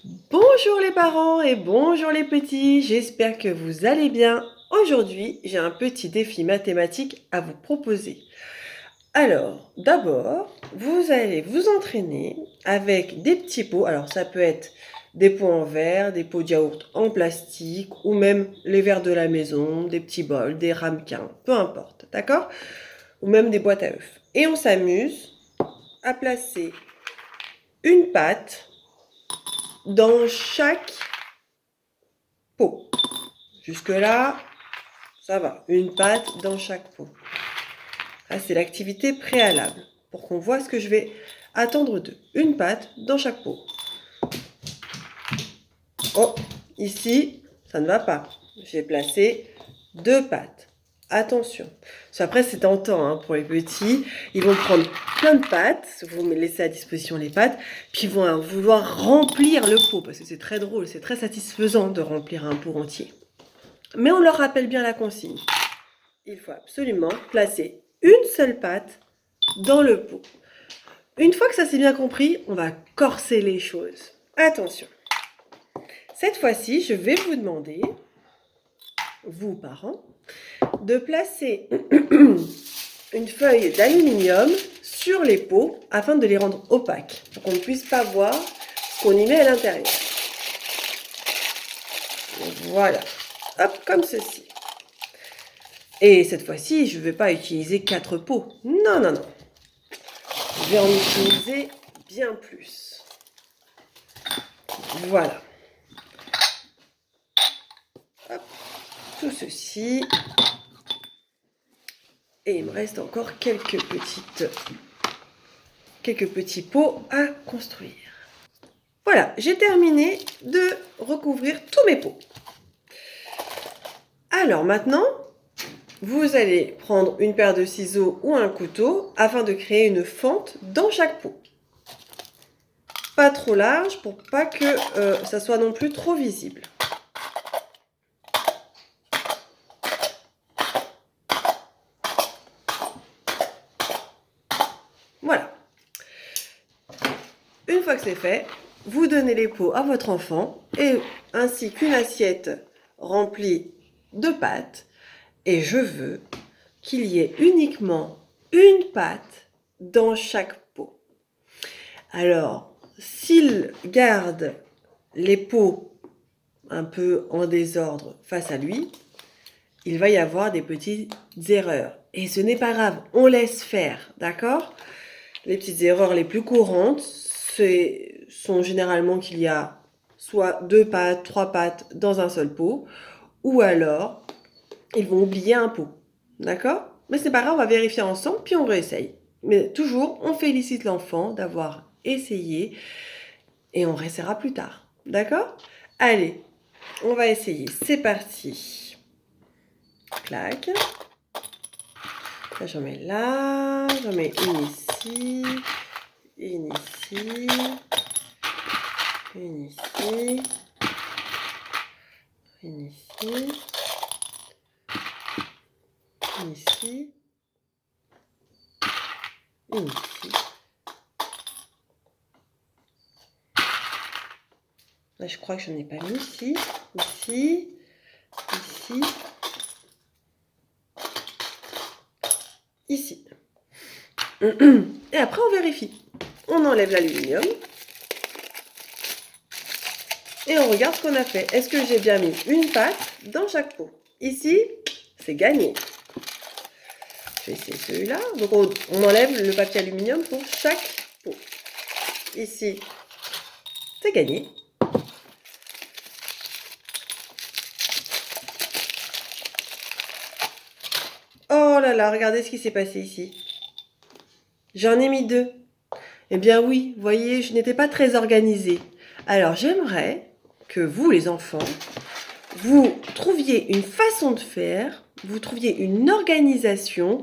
Bonjour les parents et bonjour les petits, j'espère que vous allez bien. Aujourd'hui, j'ai un petit défi mathématique à vous proposer. Alors, d'abord, vous allez vous entraîner avec des petits pots. Alors, ça peut être des pots en verre, des pots de yaourt en plastique ou même les verres de la maison, des petits bols, des ramequins, peu importe, d'accord? Ou même des boîtes à œufs. Et on s'amuse à placer une pâte dans chaque pot. Jusque-là, ça va. Une pâte dans chaque pot. Ça, c'est l'activité préalable pour qu'on voit ce que je vais attendre d'eux. Une pâte dans chaque pot. Oh, ici, ça ne va pas. J'ai placé deux pâtes. Attention. Après, c'est tentant hein, pour les petits. Ils vont prendre plein de pâtes. Vous me laissez à disposition les pâtes. Puis ils vont vouloir remplir le pot. Parce que c'est très drôle, c'est très satisfaisant de remplir un pot entier. Mais on leur rappelle bien la consigne. Il faut absolument placer une seule pâte dans le pot. Une fois que ça c'est bien compris, on va corser les choses. Attention. Cette fois-ci, je vais vous demander, vous parents, de placer une feuille d'aluminium sur les pots afin de les rendre opaques, pour qu'on ne puisse pas voir ce qu'on y met à l'intérieur. Voilà. Hop, comme ceci. Et cette fois-ci, je ne vais pas utiliser 4 pots. Non, non, non. Je vais en utiliser bien plus. Voilà. Hop, tout ceci. Et il me reste encore quelques petits pots à construire. Voilà, j'ai terminé de recouvrir tous mes pots. Alors maintenant, vous allez prendre une paire de ciseaux ou un couteau afin de créer une fente dans chaque pot. Pas trop large pour pas que ça soit non plus trop visible. Voilà. Une fois que c'est fait, vous donnez les pots à votre enfant ainsi qu'une assiette remplie de pâtes. Et je veux qu'il y ait uniquement une pâte dans chaque pot. Alors, s'il garde les pots un peu en désordre face à lui, il va y avoir des petites erreurs. Et ce n'est pas grave, on laisse faire, d'accord? Les petites erreurs les plus courantes sont généralement qu'il y a soit 2 pâtes, 3 pâtes dans un seul pot, ou alors ils vont oublier un pot, d'accord? Mais c'est pas grave, on va vérifier ensemble, puis on réessaye. Mais toujours, on félicite l'enfant d'avoir essayé et on réessayera plus tard, d'accord? Allez, on va essayer, c'est parti. Clac. Là, j'en mets là, j'en mets une ici, une ici, une ici, une ici, une ici, une ici. Là, je crois que je n'en ai pas mis ici, ici, ici, ici. Et après, on vérifie. On enlève l'aluminium. Et on regarde ce qu'on a fait. Est-ce que j'ai bien mis une pâte dans chaque pot? Ici, c'est gagné. Je vais essayer celui-là. Donc, on enlève le papier aluminium pour chaque pot. Ici, c'est gagné. Oh là là, regardez ce qui s'est passé ici. J'en ai mis 2. Eh bien oui, vous voyez, je n'étais pas très organisée. Alors, j'aimerais que vous, les enfants, vous trouviez une façon de faire, vous trouviez une organisation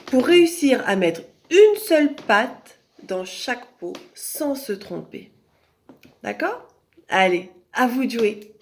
pour réussir à mettre une seule pâte dans chaque pot sans se tromper. D'accord? Allez, à vous de jouer.